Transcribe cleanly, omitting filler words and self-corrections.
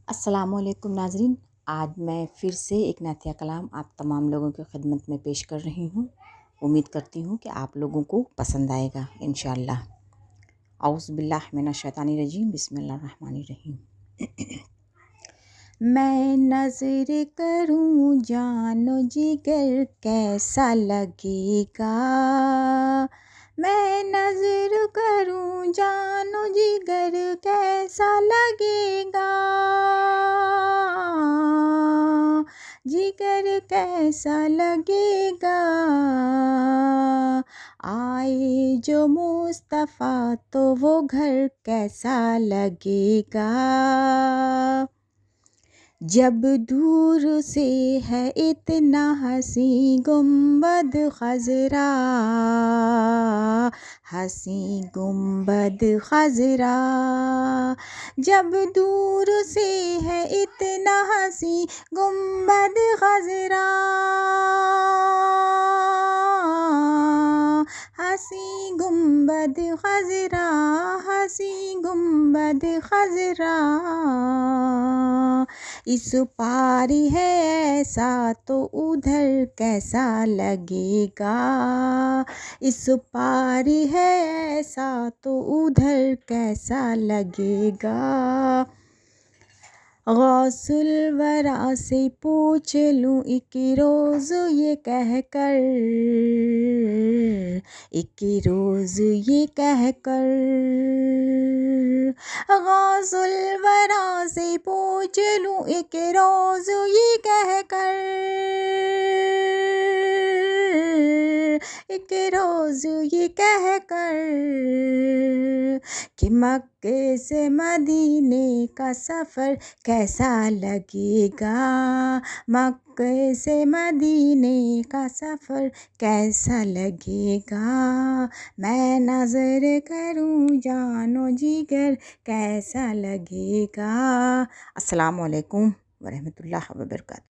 السلام علیکم ناظرین، آج میں پھر سے ایک نعتیہ کلام آپ تمام لوگوں کی خدمت میں پیش کر رہی ہوں۔ امید کرتی ہوں کہ آپ لوگوں کو پسند آئے گا انشاءاللہ۔ اعوذ باللہ من الشیطان الرجیم، بسم اللہ الرحمن الرحیم۔ میں نظر کروں جان و جگر کیسا لگے گا، میں نظر کروں جان و جگر کیسا لگے گا، جگر کیسا لگے گا، آئے جو مصطفیٰ تو وہ گھر کیسا لگے گا، جب دور سے ہے اتنا حسین گنبد خضرا، حسین گنبد خضرا، جب دور سے ہے اتنا حسین گنبد خضرا، حسین گنبد خضرا، حسین گنبد خضرا، اس پار ہے ایسا تو ادھر کیسا لگے گا، اس پار ہے ایسا تو ادھر کیسا لگے گا، غوث الورا سے پوچھ لوں ایک روز یہ کہہ کر، ایک روز یہ کہہ کر، غوث الورا سے پوچھ لوں ایک روز یہ کہہ کر، ایک روز یہ کہہ کر، کہ مکے سے مدینے کا سفر کیسا لگے گا، مکے سے مدینے کا سفر کیسا لگے گا، میں نظر کروں جان و جگر کیسا لگے گا۔ السلام علیکم ورحمۃ اللہ وبرکاتہ۔